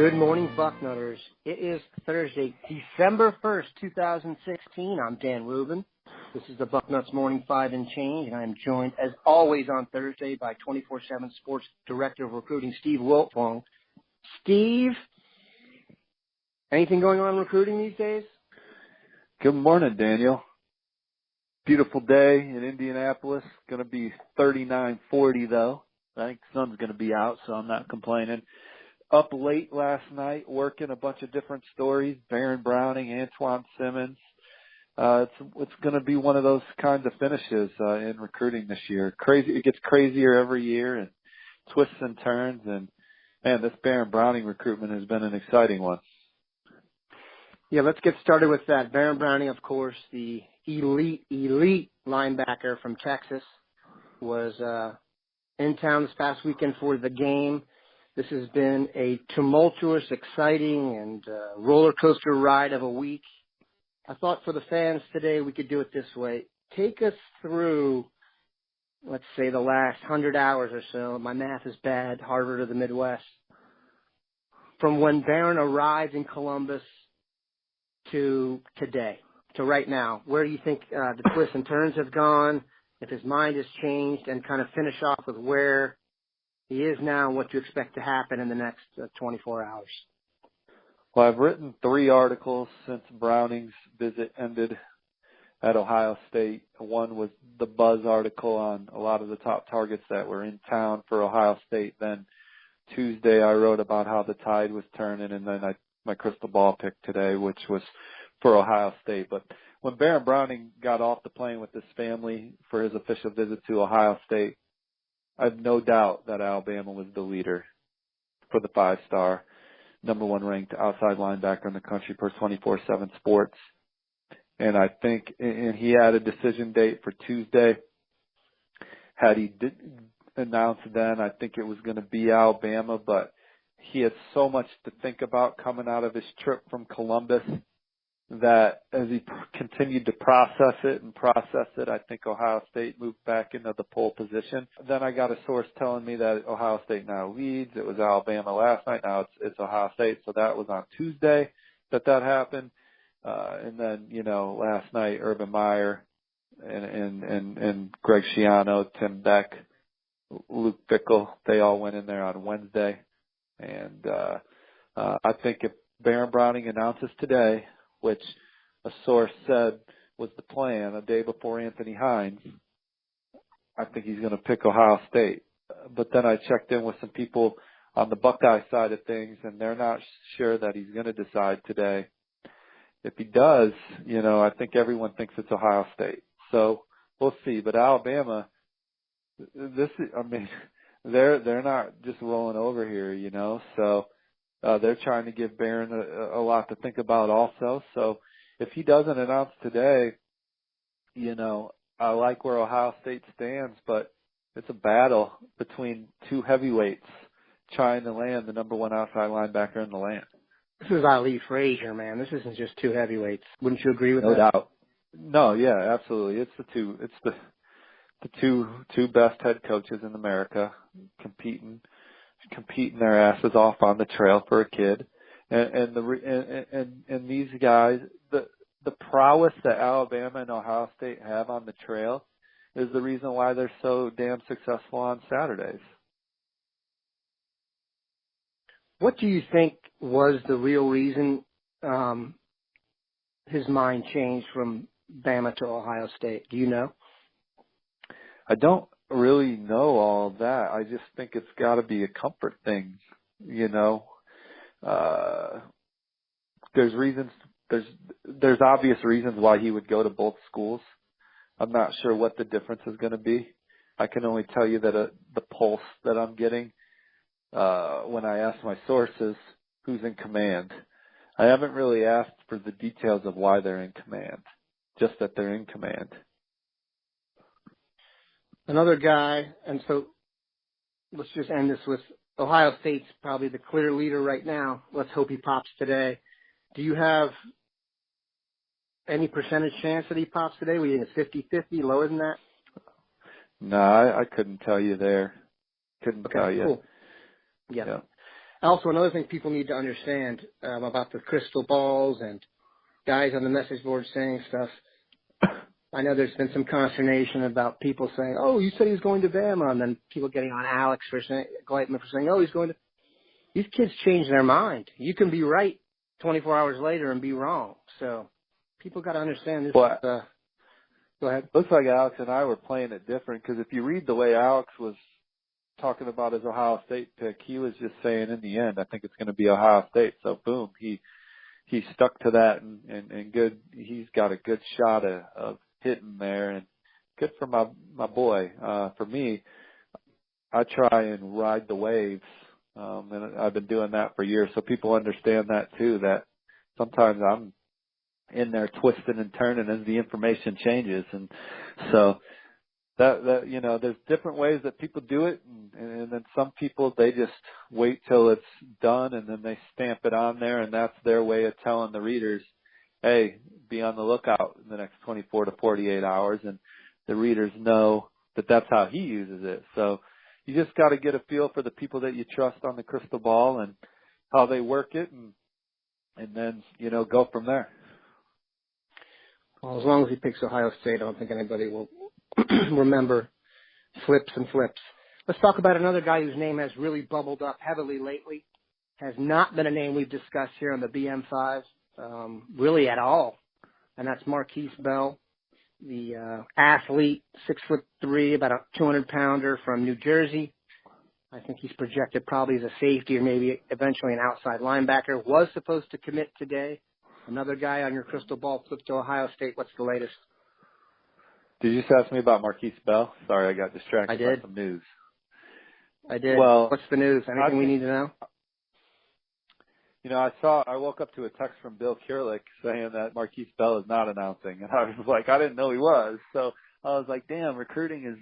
Good morning, Bucknutters. It is Thursday, December 1st, 2016. I'm Dan Rubin. This is the Bucknuts Morning 5 and Change, and I'm joined, as always on Thursday, by 24/7 Sports Director of Recruiting, Steve Wiltfong. Steve, anything going on in recruiting these days? Good morning, Daniel. Beautiful day in Indianapolis. Going to be 39-40, though. I think the sun's going to be out, so I'm not complaining. Up late last night, working a bunch of different stories. Baron Browning, Antoine Simmons. It's going to be one of those kinds of finishes in recruiting this year. Crazy, it gets crazier every year and twists and turns. And man, this Baron Browning recruitment has been an exciting one. Yeah, let's get started with that. Baron Browning, of course, the elite linebacker from Texas, was in town this past weekend for the game. This has been a tumultuous, exciting, and roller coaster ride of a week. I thought for the fans today we could do it this way. Take us through, let's say, the last 100 hours or so. My math is bad, Harvard of the Midwest. From when Baron arrived in Columbus to today, to right now, where do you think the twists and turns have gone, if his mind has changed, and kind of finish off with where he is now and what you expect to happen in the next 24 hours? Well, I've written 3 articles since Browning's visit ended at Ohio State. One was the Buzz article on a lot of the top targets that were in town for Ohio State. Then Tuesday I wrote about how the tide was turning, and then my crystal ball pick today, which was for Ohio State. But when Baron Browning got off the plane with his family for his official visit to Ohio State, I have no doubt that Alabama was the leader for the 5-star, number 1 ranked outside linebacker in the country per 24/7 Sports. And I think, and he had a decision date for Tuesday. Had he announced then, I think it was going to be Alabama, but he had so much to think about coming out of his trip from Columbus that as he continued to process it, I think Ohio State moved back into the pole position. Then I got a source telling me that Ohio State now leads. It was Alabama last night. Now it's Ohio State. So that was on Tuesday that happened. And then, last night, Urban Meyer and Greg Schiano, Tim Beck, Luke Fickell, they all went in there on Wednesday. And I think if Baron Browning announces today, which a source said was the plan a day before Anthony Hines, I think he's going to pick Ohio State. But then I checked in with some people on the Buckeye side of things, and they're not sure that he's going to decide today. If he does, I think everyone thinks it's Ohio State. So we'll see. But Alabama, they're not just rolling over here, So they're trying to give Baron a lot to think about also. So if he doesn't announce today, I like where Ohio State stands, but it's a battle between 2 heavyweights trying to land the number 1 outside linebacker in the land. This is Ali Frazier, man. This isn't just 2 heavyweights. Wouldn't you agree with that? No doubt. No, yeah, absolutely. It's the two best head coaches in America competing their asses off on the trail for a kid, and these guys, the prowess that Alabama and Ohio State have on the trail is the reason why they're so damn successful on Saturdays. What do you think was the real reason his mind changed from Bama to Ohio State? Do you know? I don't really know all of that. I just think it's got to be a comfort thing, There's reasons. There's obvious reasons why he would go to both schools. I'm not sure what the difference is going to be. I can only tell you that the pulse that I'm getting when I ask my sources who's in command. I haven't really asked for the details of why they're in command, just that they're in command. Another guy, and so let's just end this with Ohio State's probably the clear leader right now. Let's hope he pops today. Do you have any percentage chance that he pops today? We think it's 50-50, lower than that? No, I couldn't tell you there. Couldn't tell you. Cool. Yeah. Also, another thing people need to understand about the crystal balls and guys on the message board saying stuff. I know there's been some consternation about people saying, "Oh, you said he was going to Bama," and then people getting on Alex for saying, Gleitman for saying, "Oh, he's going to." These kids change their mind. You can be right 24 hours later and be wrong. So people got to understand this. Well, go ahead. Looks like Alex and I were playing it different because if you read the way Alex was talking about his Ohio State pick, he was just saying in the end, I think it's going to be Ohio State. So boom, he stuck to that and good. He's got a good shot of hitting there, and good for my boy. For me, I try and ride the waves, and I've been doing that for years. So people understand that too. That sometimes I'm in there twisting and turning as the information changes, and so. That there's different ways that people do it, and then some people, they just wait till it's done and then they stamp it on there, and that's their way of telling the readers, hey, be on the lookout in the next 24 to 48 hours, and the readers know that that's how he uses it. So you just got to get a feel for the people that you trust on the crystal ball and how they work it, and then, go from there. Well, as long as he picks Ohio State, I don't think anybody will remember flips and flips. Let's talk about another guy whose name has really bubbled up heavily lately. Has not been a name we've discussed here on the BM5 really at all, and that's Markquese Bell, the athlete, 6'3", about a 200-pounder from New Jersey. I think he's projected probably as a safety or maybe eventually an outside linebacker. Was supposed to commit today. Another guy on your crystal ball flipped to Ohio State. What's the latest? Did you just ask me about Markquese Bell? Sorry, I got distracted by some news. I did. Well, what's the news? Anything we need to know? I woke up to a text from Bill Kurlick saying that Markquese Bell is not announcing, and I was like, I didn't know he was. So I was like, damn, recruiting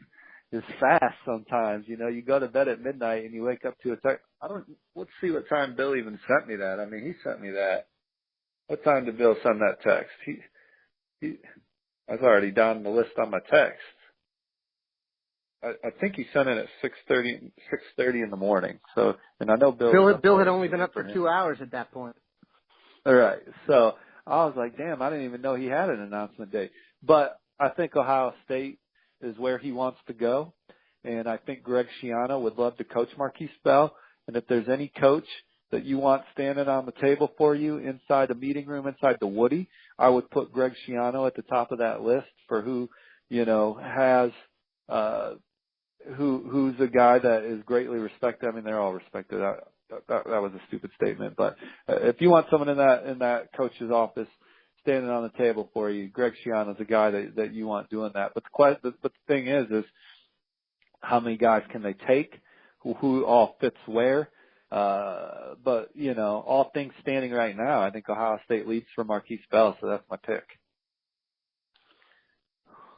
is fast sometimes. You go to bed at midnight and you wake up to a text. Let's see what time Bill even sent me that. I mean, he sent me that. What time did Bill send that text? I was already down the list on my text. I think he sent it at 6:30 in the morning. So, and I know Bill had only been up for 2 hours at that point. All right. So I was like, damn, I didn't even know he had an announcement date. But I think Ohio State is where he wants to go. And I think Greg Schiano would love to coach Markquese Bell. And if there's any coach that you want standing on the table for you inside the meeting room, inside the Woody, I would put Greg Schiano at the top of that list for who, has, who's a guy that is greatly respected. I mean, they're all respected. That was a stupid statement, but if you want someone in that coach's office standing on the table for you, Greg Schiano's a guy that you want doing that. But the thing is how many guys can they take? Who all fits where? But all things standing right now, I think Ohio State leads for Markquese Bell, so that's my pick.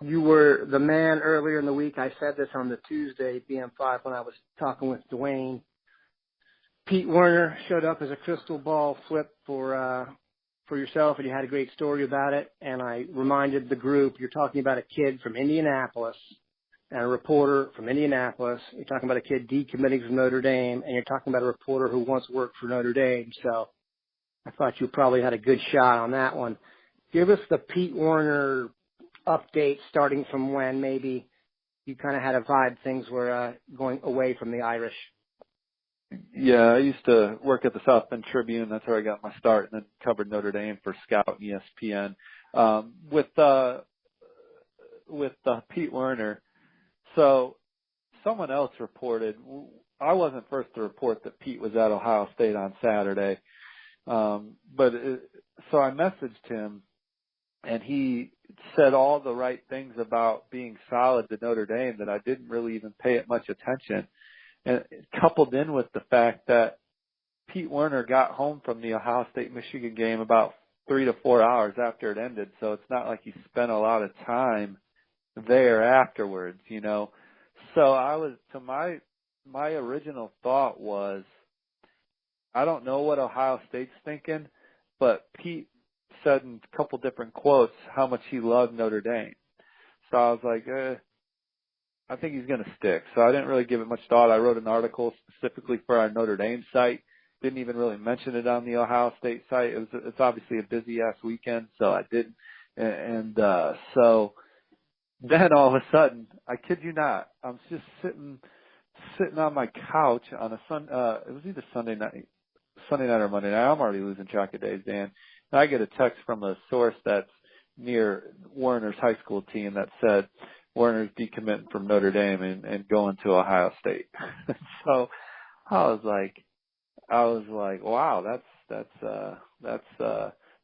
You were the man earlier in the week. I said this on the Tuesday BM5 when I was talking with Dwayne. Pete Werner showed up as a crystal ball flip for yourself, and you had a great story about it. And I reminded the group, you're talking about a kid from Indianapolis and a reporter from Indianapolis. You're talking about a kid decommitting from Notre Dame, and you're talking about a reporter who once worked for Notre Dame. So I thought you probably had a good shot on that one. Give us the Pete Werner update starting from when maybe you kind of had a vibe things were going away from the Irish. Yeah, I used to work at the South Bend Tribune. That's where I got my start, and then covered Notre Dame for Scout and ESPN. With Pete Werner, so someone else reported. I wasn't first to report that Pete was at Ohio State on Saturday, so I messaged him, and he said all the right things about being solid to Notre Dame that I didn't really even pay it much attention. And coupled in with the fact that Pete Werner got home from the Ohio State-Michigan game about 3 to 4 hours after it ended, so it's not like he spent a lot of time there afterwards, So I was, to my original thought was, I don't know what Ohio State's thinking, but Pete said in a couple different quotes how much he loved Notre Dame. So I was like, I think he's going to stick. So I didn't really give it much thought. I wrote an article specifically for our Notre Dame site, didn't even really mention it on the Ohio State site. It's obviously a busy ass weekend, so I didn't. And so then all of a sudden, I kid you not, I'm just sitting on my couch on a it was either Sunday night or Monday night. I'm already losing track of days, Dan. And I get a text from a source that's near Werner's high school team that said Werner's decommitting from Notre Dame and going to Ohio State. So I was like, wow, that's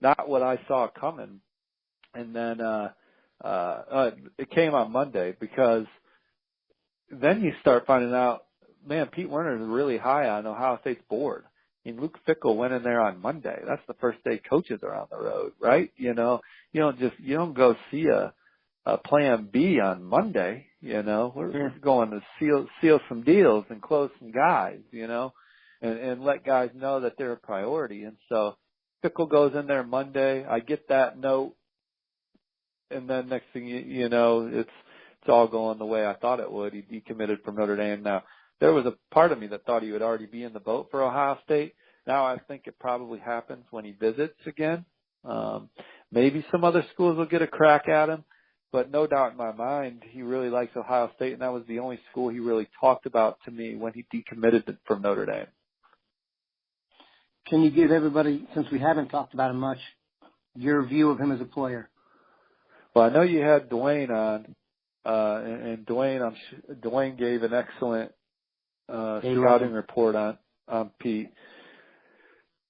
not what I saw coming. And then it came on Monday, because then you start finding out, man, Pete Werner is really high on Ohio State's board. I mean, Luke Fickell went in there on Monday. That's the first day coaches are on the road, right? You don't go see a plan B on Monday. We're going to seal some deals and close some guys, and let guys know that they're a priority. And so Fickell goes in there Monday. I get that note, and then next thing you know, it's all going the way I thought it would. He decommitted from Notre Dame. Now, there was a part of me that thought he would already be in the boat for Ohio State. Now I think it probably happens when he visits again. Maybe some other schools will get a crack at him, but no doubt in my mind, he really likes Ohio State, and that was the only school he really talked about to me when he decommitted from Notre Dame. Can you give everybody, since we haven't talked about him much, your view of him as a player? Well, I know you had Dwayne on, and Dwayne gave an excellent scouting report on Pete.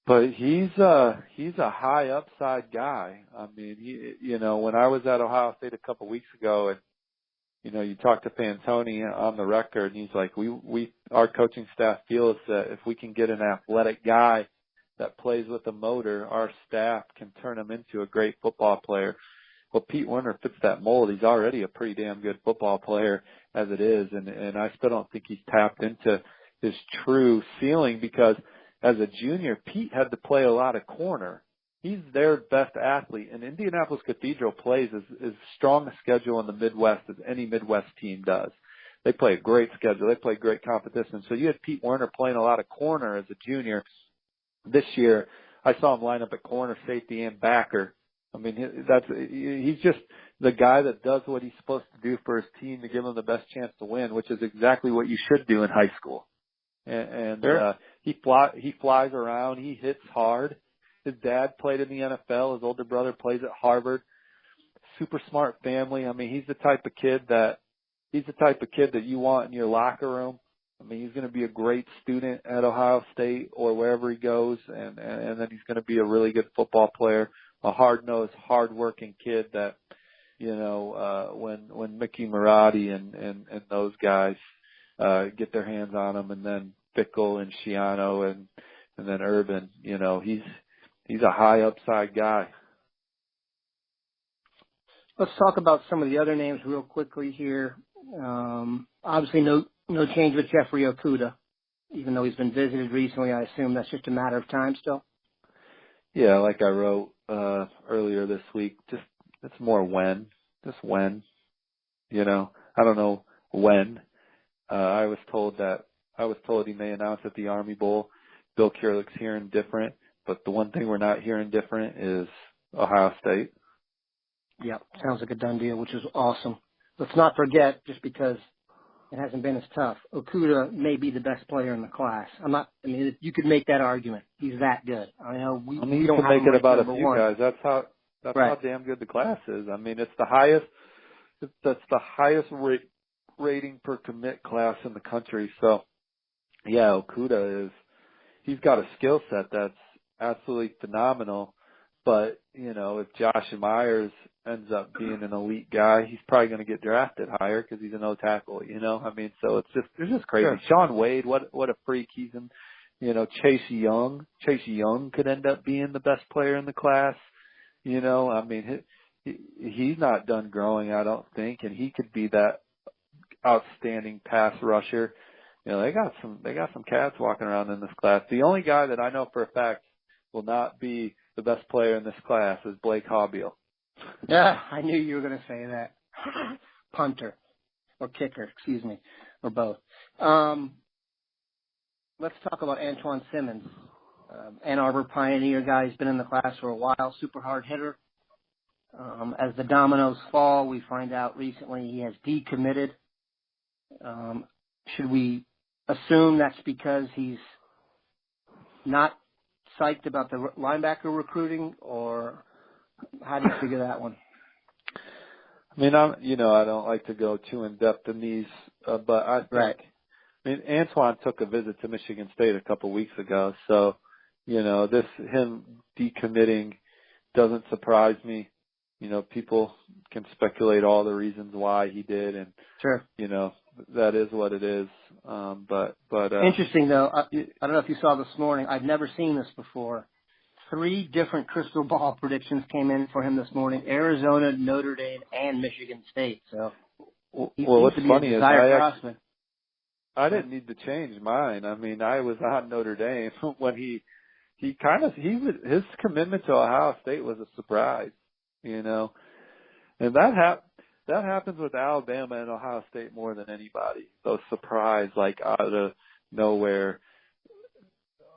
But he's a high upside guy. I mean, when I was at Ohio State a couple weeks ago, and you talked to Pantoni on the record, and he's like, our coaching staff feels that if we can get an athletic guy that plays with a motor, our staff can turn him into a great football player. Well, Pete Werner fits that mold. He's already a pretty damn good football player as it is, and I still don't think he's tapped into his true ceiling, because as a junior, Pete had to play a lot of corner. He's their best athlete, and Indianapolis Cathedral plays as strong a schedule in the Midwest as any Midwest team does. They play a great schedule. They play great competition. So you had Pete Werner playing a lot of corner as a junior. This year, I saw him line up at corner, safety, and backer. I mean, he's just the guy that does what he's supposed to do for his team to give him the best chance to win, which is exactly what you should do in high school. And sure. He flies around. He hits hard. His dad played in the NFL. His older brother plays at Harvard. Super smart family. I mean, he's the type of kid that you want in your locker room. I mean, he's going to be a great student at Ohio State or wherever he goes, and then he's going to be a really good football player, a hard-nosed, hard-working kid that, when Mickey Marotti and those guys get their hands on him, and then Fickell and Schiano and then Urban, he's a high upside guy. Let's talk about some of the other names real quickly here. Obviously, no change with Jeffrey Okudah, even though he's been visited recently. I assume that's just a matter of time still. Yeah, like I wrote earlier this week, it's more when. Just when. I don't know when. I was told he may announce at the Army Bowl. Bill Kurlick's hearing different, but the one thing we're not hearing different is Ohio State. Yeah, sounds like a done deal, which is awesome. Let's not forget, just because it hasn't been as tough, Okudah may be the best player in the class. You could make that argument. He's that good. I know we don't have make it about a few one. guys. That's how damn good the class is. I mean, it's the highest. That's the highest rating per commit class in the country. So, yeah, Okudah he's got a skill set that's absolutely phenomenal. But, if Josh Myers ends up being an elite guy, he's probably going to get drafted higher because he's an O-tackle, so it's just crazy. Sure. Sean Wade, what a freak. He's in, Chase Young. Chase Young could end up being the best player in the class. He's not done growing, I don't think, and he could be that outstanding pass rusher. They got some cats walking around in this class. The only guy that I know for a fact will not be the best player in this class is Blake Haubeil. Yeah, I knew you were going to say that. Punter or kicker, or both. Let's talk about Antoine Simmons. Ann Arbor Pioneer guy. He's been in the class for a while, super hard hitter. As the dominoes fall, we find out recently he has decommitted. Should we assume that's because he's not psyched about the linebacker recruiting, or how do you figure that one? I mean, I don't like to go too in depth in these, but I think, right. I mean, Antjuan took a visit to Michigan State a couple of weeks ago, so him decommitting doesn't surprise me. People can speculate all the reasons why he did, and sure, that is what it is. But interesting though. I don't know if you saw this morning. I've never seen this before. 3 different crystal ball predictions came in for him this morning: Arizona, Notre Dame, and Michigan State. So, what's funny is I didn't need to change mine. I mean, I was on Notre Dame when his commitment to Ohio State was a surprise, and that happens with Alabama and Ohio State more than anybody. Those surprise, like out of nowhere,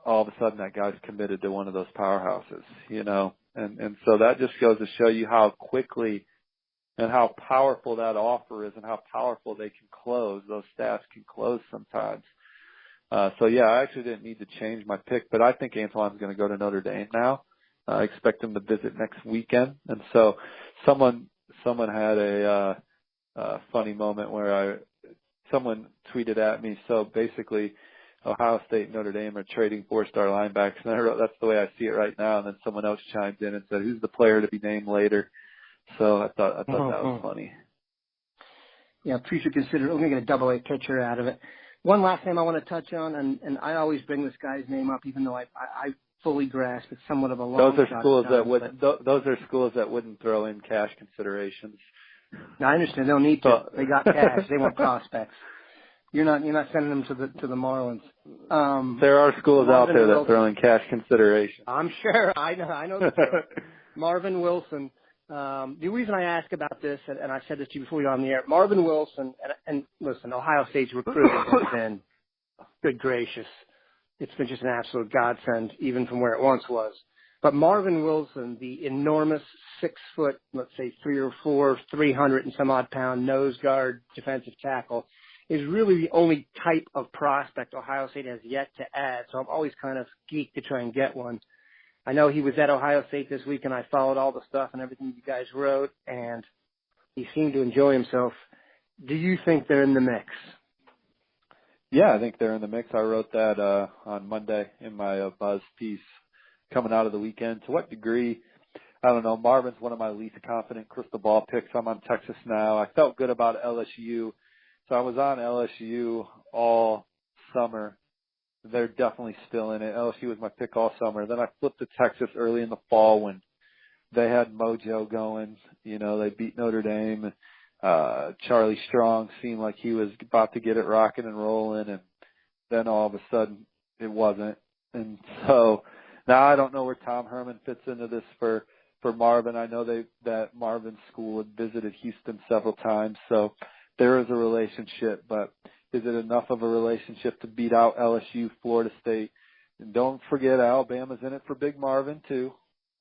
all of a sudden that guy's committed to one of those powerhouses, and so that just goes to show you how quickly and how powerful that offer is and how powerful they can close. Those staffs can close sometimes. So yeah, I actually didn't need to change my pick, but I think Antoine's going to go to Notre Dame now. I expect him to visit next weekend. And so someone had a funny moment where someone tweeted at me. So basically Ohio State and Notre Dame are trading 4-star linebackers. And I wrote, that's the way I see it right now. And then someone else chimed in and said, who's the player to be named later? So I thought that was funny. Yeah, Preach should consider. We're going to get a double-A pitcher out of it. One last name I want to touch on, and I always bring this guy's name up, even though I fully grasp it's somewhat of a long shot. Those are schools that wouldn't throw in cash considerations. I understand. They don't need to. They got cash. They want prospects. You're not sending them to the Marlins. There are schools out there that throw in cash considerations. I'm sure. I know the truth. Marvin Wilson. The reason I ask about this, and I said this to you before you were on the air, Marvin Wilson, and listen, Ohio State's recruiting has been, good gracious, it's been just an absolute godsend, even from where it once was. But Marvin Wilson, the enormous 6 foot, let's say 3 or 4, 300 and some odd pound nose guard defensive tackle, is really the only type of prospect Ohio State has yet to add. So I'm always kind of geeked to try and get one. I know he was at Ohio State this week, and I followed all the stuff and everything you guys wrote, and he seemed to enjoy himself. Do you think they're in the mix? Yeah, I think they're in the mix. I wrote that on Monday in my Buzz piece coming out of the weekend. To what degree, I don't know. Marvin's one of my least confident crystal ball picks. I'm on Texas now. I felt good about LSU. So I was on LSU all summer. They're definitely still in it. LSU was my pick all summer. Then I flipped to Texas early in the fall when they had mojo going. They beat Notre Dame. Charlie Strong seemed like he was about to get it rocking and rolling, and then all of a sudden it wasn't. And so now I don't know where Tom Herman fits into this for Marvin. I know that Marvin's school had visited Houston several times, so there is a relationship, but is it enough of a relationship to beat out LSU, Florida State? And don't forget Alabama's in it for Big Marvin too,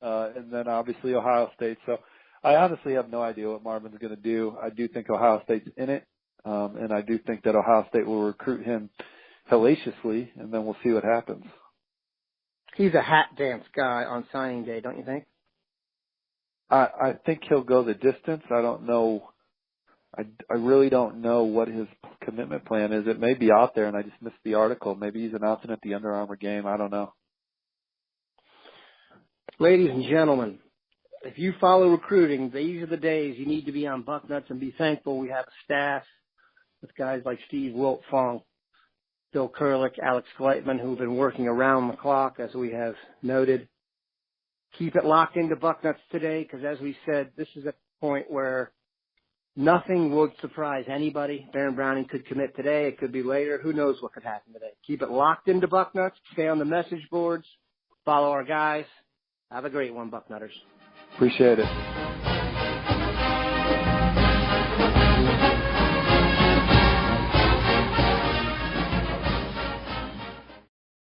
and then obviously Ohio State. So I honestly have no idea what Marvin's going to do. I do think Ohio State's in it, and I do think that Ohio State will recruit him hellaciously, and then we'll see what happens. He's a hat dance guy on signing day, don't you think? I think he'll go the distance. I don't know. I really don't know what his commitment plan is. It may be out there, and I just missed the article. Maybe he's announcing at the Under Armour game. I don't know. Ladies and gentlemen, if you follow recruiting, these are the days you need to be on Bucknuts and be thankful we have a staff with guys like Steve Wiltfong, Bill Kurlick, Alex Gleitman, who've been working around the clock, as we have noted. Keep it locked into Bucknuts today, because as we said, this is a point where nothing would surprise anybody. Baron Browning could commit today. It could be later. Who knows what could happen today? Keep it locked into Bucknuts. Stay on the message boards. Follow our guys. Have a great one, Bucknutters. Appreciate it.